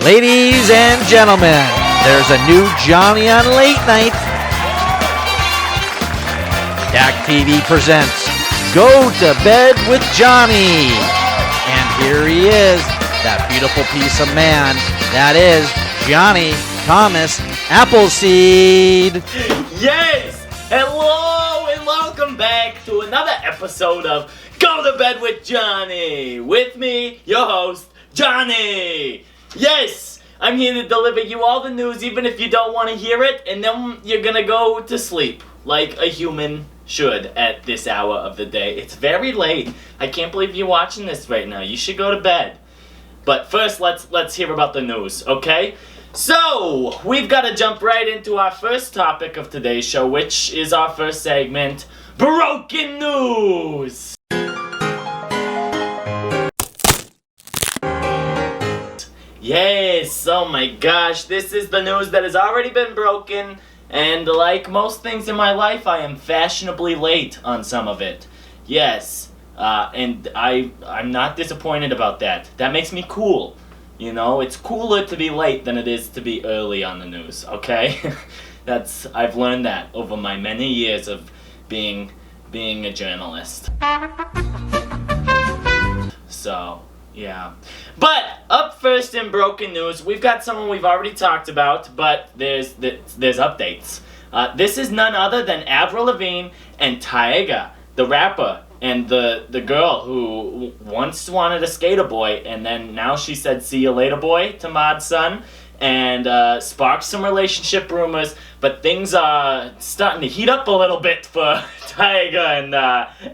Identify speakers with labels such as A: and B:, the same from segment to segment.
A: Ladies and gentlemen, there's a new Jonny on late night. DAC TV presents Go to Bed with Jonny. And here he is, that beautiful piece of man. That is Jonny Thomas Appleseed.
B: Yes! Hello and welcome back to another episode of Go to Bed with Jonny. With me, your host, Jonny. Yes! I'm here to deliver you all the news even if you don't want to hear it, and then you're gonna go to sleep like a human should at this hour of the day. It's very late. I can't believe you're watching this right now. You should go to bed. But first, let's hear about the news, okay? So, we've got to jump right into our first topic of today's show, which is our first segment, Broken News! Yes, oh my gosh, this is the news that has already been broken, and like most things in my life, I am fashionably late on some of it. Yes, and I'm not disappointed about that. That makes me cool. You know, it's cooler to be late than it is to be early on the news, okay? I've learned that over my many years of being a journalist. So, yeah. But, up first in broken news, we've got someone we've already talked about, but there's updates. This is none other than Avril Lavigne and Tyga, the rapper, and the girl who once wanted a skater boy, and then now she said see you later boy to Mod's son, and sparked some relationship rumors, but things are starting to heat up a little bit for Tyga and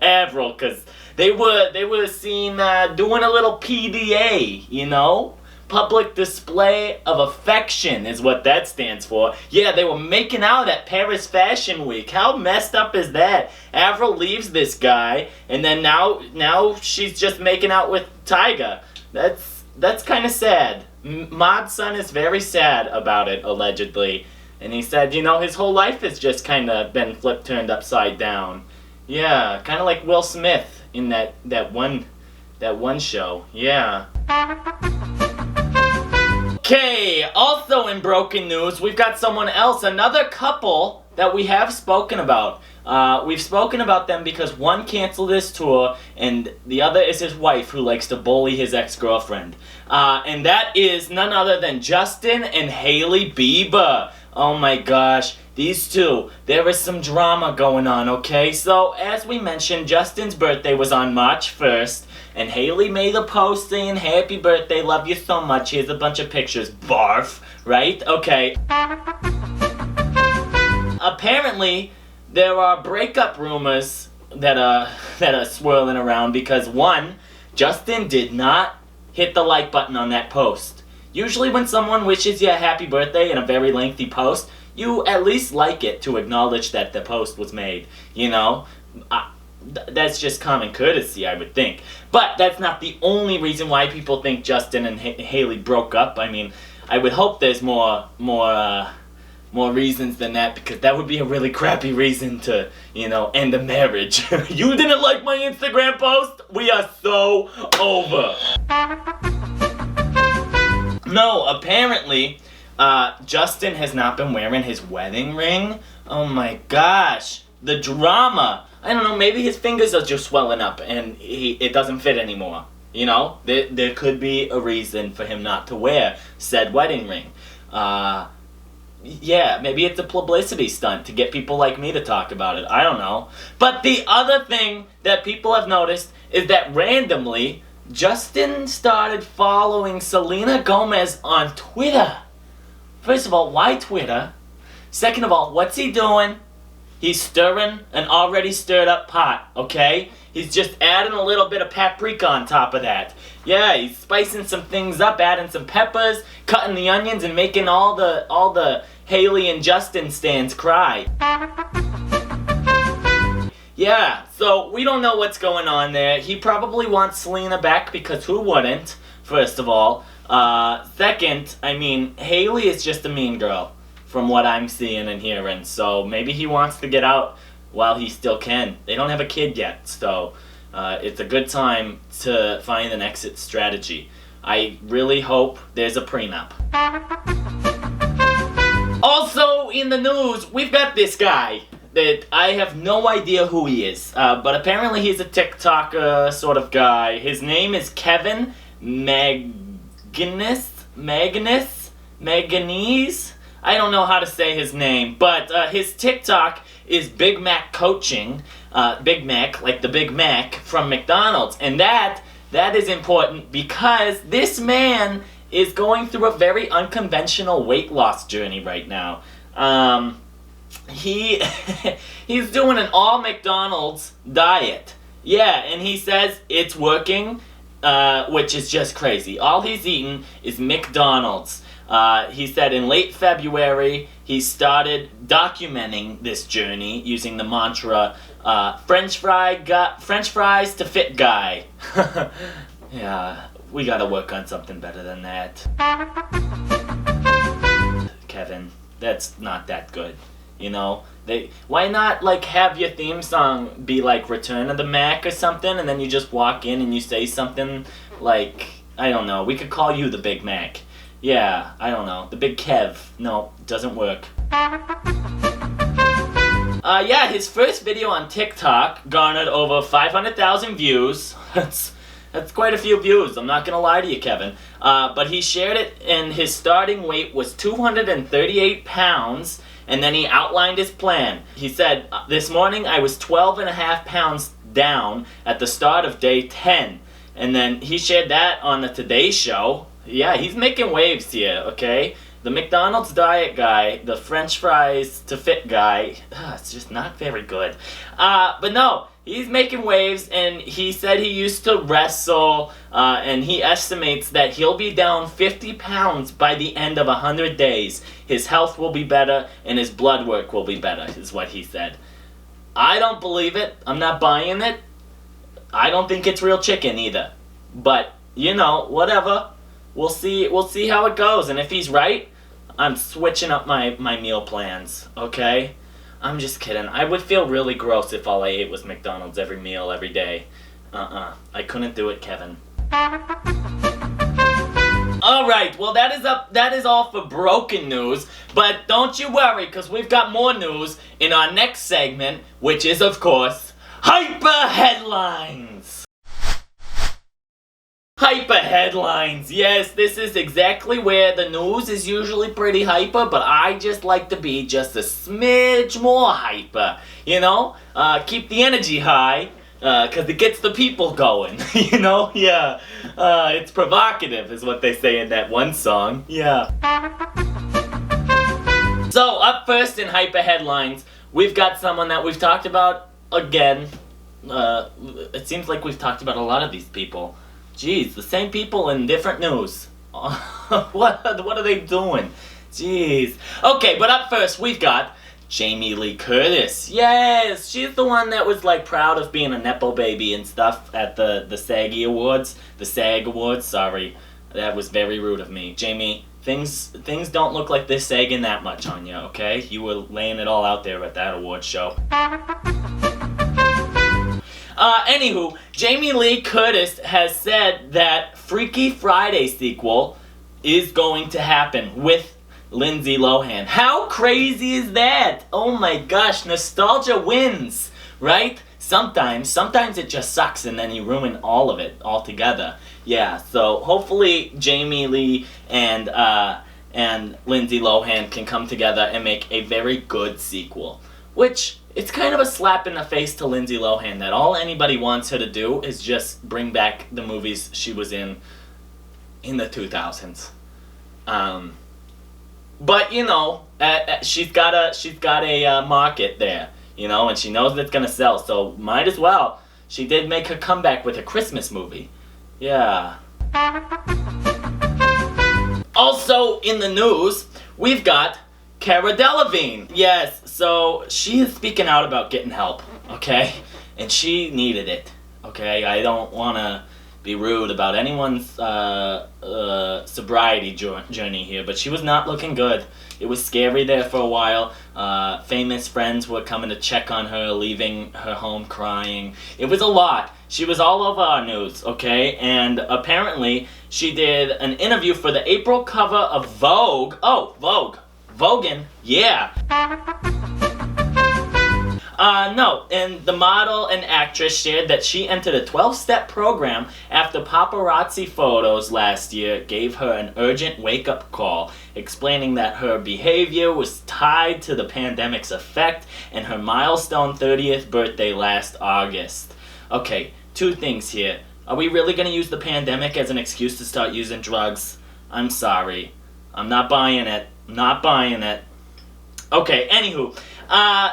B: Avril, because they were seen doing a little PDA, you know? Public display of affection is what that stands for. Yeah, they were making out at Paris Fashion Week. How messed up is that? Avril leaves this guy, and then now she's just making out with Tyga. That's kind of sad. Mod's son is very sad about it, allegedly. And he said, you know, his whole life has just kind of been turned upside down. Yeah, kind of like Will Smith in that one show. Yeah. Okay, also in broken news, we've got someone else, another couple that we have spoken about. We've spoken about them because one canceled his tour, and the other is his wife who likes to bully his ex-girlfriend. And that is none other than Justin and HAILEY BIEBER. Oh my gosh, these two, there is some drama going on, okay? So, as we mentioned, Justin's birthday was on March 1st, and HAILEY made a post saying, happy birthday, love you so much, here's a bunch of pictures, barf, right? Okay. Apparently, there are breakup rumors that are swirling around because, one, Justin did not hit the like button on that post. Usually when someone wishes you a happy birthday in a very lengthy post, you at least like it to acknowledge that the post was made, you know? That's just common courtesy, I would think. But that's not the only reason why people think Justin and HAILEY broke up. I mean, I would hope there's more reasons than that, because that would be a really crappy reason to, you know, end a marriage. You didn't like my Instagram post? We are so over. No, apparently, Justin has not been wearing his wedding ring. Oh my gosh, the drama. I don't know, maybe his fingers are just swelling up and it doesn't fit anymore. You know, there could be a reason for him not to wear said wedding ring. Yeah, maybe it's a publicity stunt to get people like me to talk about it. I don't know. But the other thing that people have noticed is that randomly, Justin started following Selena Gomez on Twitter. First of all, why Twitter? Second of all, what's he doing? He's stirring an already stirred up pot, okay? He's just adding a little bit of paprika on top of that. Yeah, he's spicing some things up, adding some peppers, cutting the onions, and making all the HAILEY and Justin stans cry. Yeah, so we don't know what's going on there. He probably wants Selena back because who wouldn't, first of all. Second, I mean, HAILEY is just a mean girl from what I'm seeing and hearing. So maybe he wants to get out while he still can. They don't have a kid yet, so it's a good time to find an exit strategy. I really hope there's a prenup. Also in the news, we've got this guy that I have no idea who he is, but apparently he's a TikToker sort of guy. His name is Kevin Magnese. I don't know how to say his name, but his TikTok is Big Mac Coaching. Big Mac, like the Big Mac from McDonald's. And that is important because this man is going through a very unconventional weight loss journey right now. He's doing an all McDonald's diet. Yeah, and he says it's working, which is just crazy. All he's eating is McDonald's. He said in late February, he started documenting this journey using the mantra, French fries to fit guy. Yeah, we gotta work on something better than that. Kevin, that's not that good. You know, why not like have your theme song be like Return of the Mac or something, and then you just walk in and you say something like, I don't know, we could call you the Big Mac. Yeah, I don't know, the Big Kev. No, doesn't work. Yeah, his first video on TikTok garnered over 500,000 views. That's quite a few views, I'm not gonna lie to you, Kevin. But he shared it, and his starting weight was 238 pounds, and then he outlined his plan. He said, this morning I was 12.5 pounds down at the start of day 10. And then he shared that on the Today Show. Yeah, he's making waves here, okay? The McDonald's diet guy, the French fries to fit guy, it's just not very good. But no, he's making waves, and he said he used to wrestle, and he estimates that he'll be down 50 pounds by the end of 100 days. His health will be better, and his blood work will be better, is what he said. I don't believe it. I'm not buying it. I don't think it's real chicken either. But, you know, whatever. We'll see how it goes, and if he's right, I'm switching up my meal plans, okay? I'm just kidding. I would feel really gross if all I ate was McDonald's every meal, every day. I couldn't do it, Kevin. Alright, well that is all for broken news, but don't you worry, because we've got more news in our next segment, which is, of course, Hyper Headlines! Hyper Headlines, yes, this is exactly where the news is usually pretty hyper, but I just like to be just a smidge more hyper, you know? Keep the energy high, because it gets the people going, you know? Yeah, it's provocative is what they say in that one song, yeah. So, up first in Hyper Headlines, we've got someone that we've talked about again. It seems like we've talked about a lot of these people. Jeez, the same people in different news. What are they doing? Jeez. Okay, but up first we've got Jamie Lee Curtis. Yes, she's the one that was like proud of being a nepo baby and stuff at the SAG Awards. Sorry, that was very rude of me, Jamie. Things don't look like they're sagging that much on you. Okay, you were laying it all out there at that award show. Anywho, Jamie Lee Curtis has said that Freaky Friday sequel is going to happen with Lindsay Lohan. How crazy is that? Oh my gosh, nostalgia wins, right? Sometimes it just sucks and then you ruin all of it altogether. Yeah, so hopefully Jamie Lee and Lindsay Lohan can come together and make a very good sequel. Which, it's kind of a slap in the face to Lindsay Lohan that all anybody wants her to do is just bring back the movies she was in the 2000s. But, you know, she's got a market there, you know, and she knows it's gonna sell, so might as well. She did make her comeback with a Christmas movie. Yeah. Also in the news, we've got Cara Delevingne. Yes, so she is speaking out about getting help, okay? And she needed it, okay? I don't want to be rude about anyone's sobriety journey here, but she was not looking good. It was scary there for a while. Famous friends were coming to check on her, leaving her home crying. It was a lot. She was all over our news, okay? And apparently, she did an interview for the April cover of Vogue. Oh, Vogue. Vogan, yeah. No, and the model and actress shared that she entered a 12-step program after paparazzi photos last year gave her an urgent wake-up call, explaining that her behavior was tied to the pandemic's effect and her milestone 30th birthday last August. Okay, two things here. Are we really going to use the pandemic as an excuse to start using drugs? I'm sorry. I'm not buying it. Not buying it. Okay, anywho.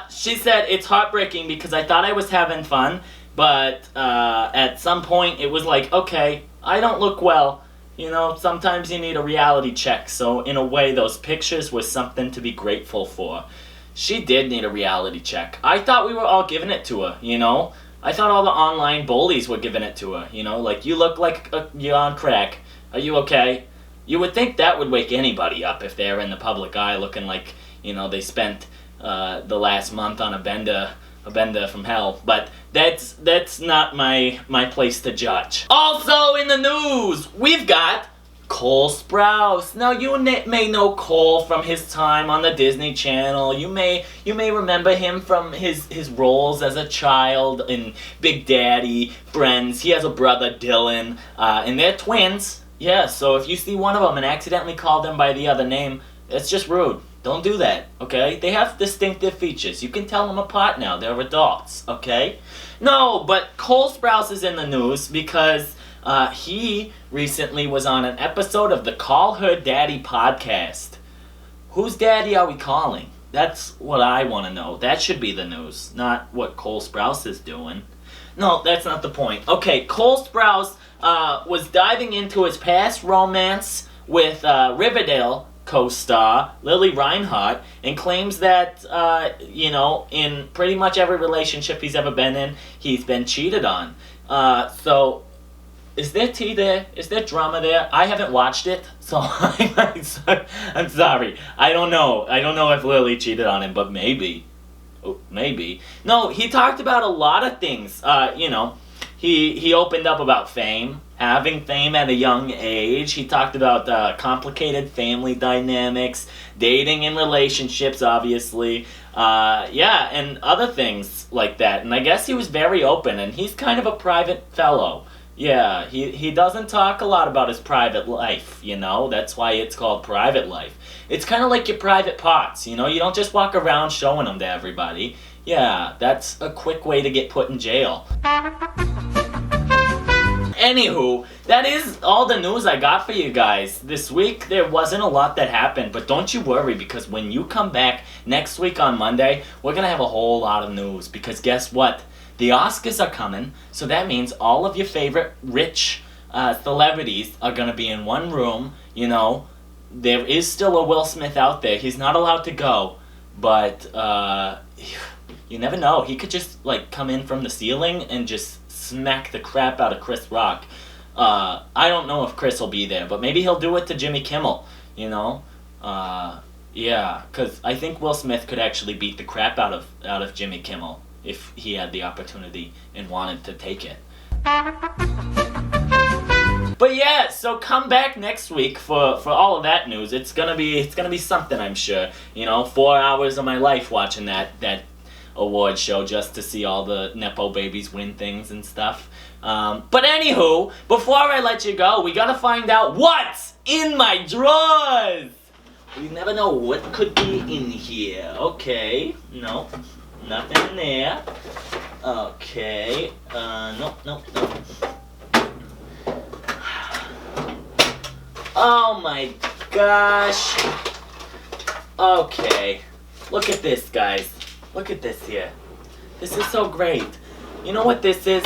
B: She said, it's heartbreaking because I thought I was having fun, but at some point it was like, okay, I don't look well. You know, sometimes you need a reality check. So in a way, those pictures were something to be grateful for. She did need a reality check. I thought we were all giving it to her, you know? I thought all the online bullies were giving it to her, you know? Like, you look like you're on crack. Are you okay? You would think that would wake anybody up if they're in the public eye looking like, you know, they spent the last month on a bender from hell. But that's not my place to judge. Also in the news, we've got Cole Sprouse. Now you may know Cole from his time on the Disney Channel. You may remember him from his roles as a child in Big Daddy, Friends. He has a brother, Dylan, and they're twins. Yeah, so if you see one of them and accidentally call them by the other name, it's just rude. Don't do that, okay? They have distinctive features. You can tell them apart now. They're adults, okay? No, but Cole Sprouse is in the news because he recently was on an episode of the Call Her Daddy podcast. Whose daddy are we calling? That's what I want to know. That should be the news, not what Cole Sprouse is doing. No, that's not the point. Okay, Cole Sprouse was diving into his past romance with Riverdale co-star Lily Reinhart and claims that, you know, in pretty much every relationship he's ever been in, he's been cheated on. So, is there tea there? Is there drama there? I haven't watched it, so I'm sorry. I don't know. I don't know if Lily cheated on him, but maybe. Oh, maybe. No, he talked about a lot of things. You know, he opened up about fame. Having fame at a young age. He talked about complicated family dynamics, dating and relationships, obviously. Yeah, and other things like that. And I guess he was very open, and he's kind of a private fellow. Yeah, he doesn't talk a lot about his private life, you know? That's why it's called private life. It's kind of like your private parts, you know? You don't just walk around showing them to everybody. Yeah, that's a quick way to get put in jail. Anywho, that is all the news I got for you guys. This week, there wasn't a lot that happened, but don't you worry, because when you come back next week on Monday, we're going to have a whole lot of news, because guess what? The Oscars are coming, so that means all of your favorite rich celebrities are going to be in one room, you know. There is still a Will Smith out there. He's not allowed to go, but you never know. He could just, like, come in from the ceiling and just smack the crap out of Chris Rock. I don't know if Chris will be there, but maybe he'll do it to Jimmy Kimmel, you know? Yeah, because I think Will Smith could actually beat the crap out of Jimmy Kimmel if he had the opportunity and wanted to take it. But yeah, so come back next week for all of that news. It's gonna be something, I'm sure. You know, 4 hours of my life watching that award show just to see all the Nepo babies win things and stuff. But anywho, before I let you go, we gotta find out what's in my drawers! You never know what could be in here. Okay, no, nothing in there. Okay, nope. Oh my gosh. Okay, look at this, guys. Look at this here. This is so great. You know what this is?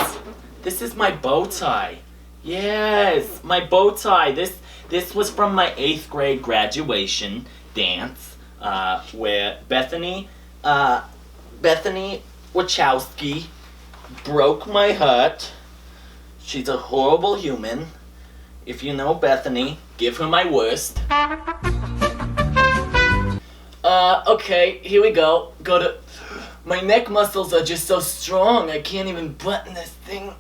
B: This is my bow tie. Yes, my bow tie. This was from my 8th grade graduation dance, where Bethany Wachowski broke my heart. She's a horrible human. If you know Bethany, give her my worst. Okay, here we go. My neck muscles are just so strong, I can't even button this thing.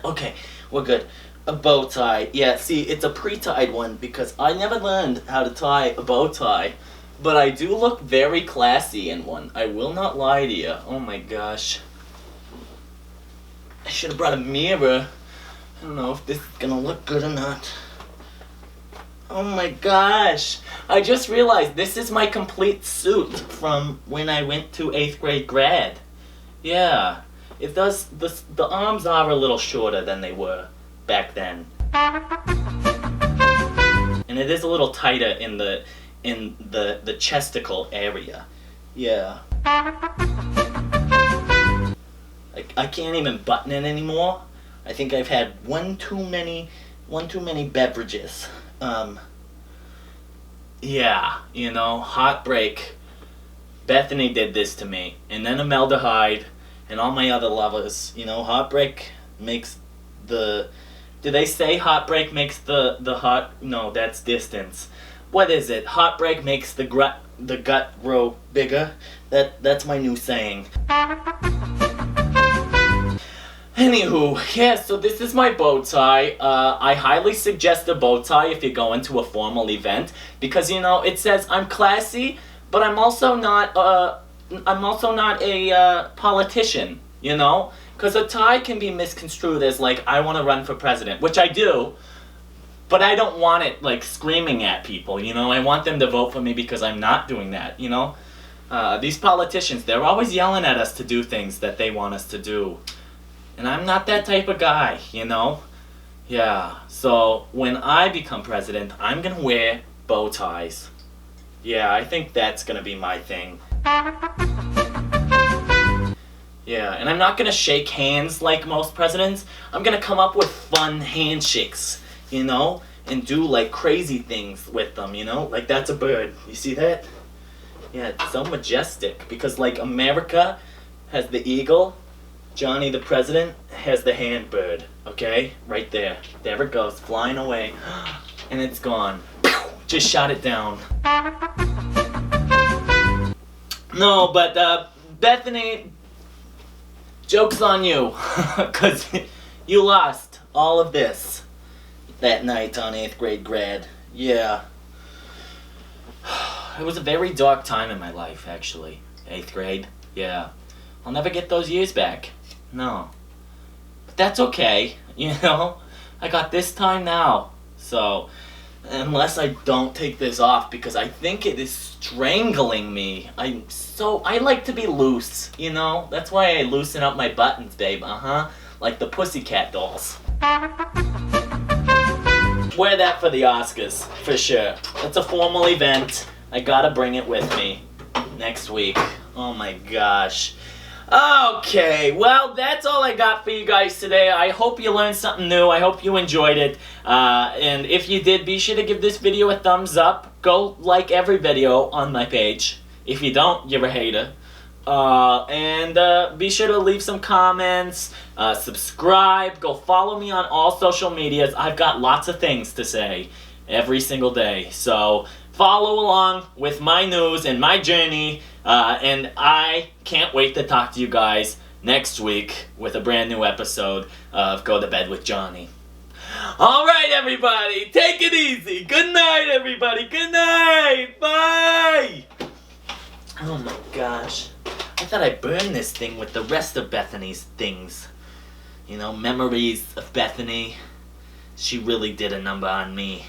B: Okay, we're good. A bow tie. Yeah, see, it's a pre-tied one because I never learned how to tie a bow tie. But I do look very classy in one. I will not lie to you. Oh my gosh. I should have brought a mirror. I don't know if this is gonna look good or not. Oh my gosh. I just realized this is my complete suit from when I went to 8th grade grad. Yeah. It does, the arms are a little shorter than they were back then. And it is a little tighter in the chesticle area. Yeah. I can't even button it anymore. I think I've had one too many beverages. Yeah, you know, heartbreak. Bethany did this to me, and then Amaldehyde, and all my other lovers. You know, heartbreak makes the... Do they say heartbreak makes the heart... No, that's distance. What is it? Heartbreak makes the gut grow bigger? That's my new saying. Anywho, yeah, so this is my bow tie. I highly suggest a bow tie if you're going to a formal event because, you know, it says I'm classy, but I'm also not a politician, you know? Because a tie can be misconstrued as like, I want to run for president, which I do, but I don't want it like screaming at people, you know? I want them to vote for me because I'm not doing that, you know? These politicians, they're always yelling at us to do things that they want us to do. And I'm not that type of guy, you know? Yeah, so when I become president, I'm gonna wear bow ties. Yeah, I think that's gonna be my thing. Yeah, and I'm not gonna shake hands like most presidents. I'm gonna come up with fun handshakes, you know? And do like crazy things with them, you know? Like that's a bird. You see that? Yeah, it's so majestic because like America has the eagle. Jonny, the president, has the handbird, okay? Right there. There it goes, flying away. And it's gone. Just shot it down. No, but, Bethany, joke's on you. Because you lost all of this that night on 8th grade grad. Yeah. It was a very dark time in my life, actually. 8th grade. Yeah. I'll never get those years back. No. But that's okay, you know? I got this time now. So, unless I don't take this off because I think it is strangling me. I like to be loose, you know? That's why I loosen up my buttons, babe, like the Pussycat Dolls. Wear that for the Oscars, for sure. It's a formal event. I gotta bring it with me next week. Oh my gosh. Okay, well, that's all I got for you guys today. I hope you learned something new. I hope you enjoyed it. And if you did, be sure to give this video a thumbs up. Go like every video on my page. If you don't, you're a hater. And be sure to leave some comments, subscribe, go follow me on all social medias. I've got lots of things to say every single day. So follow along with my news and my journey. And I can't wait to talk to you guys next week with a brand new episode of Go to Bed with Jonny. Alright, everybody, take it easy. Good night, everybody. Good night. Bye. Oh my gosh. I thought I'd burn this thing with the rest of Bethany's things. You know, memories of Bethany. She really did a number on me.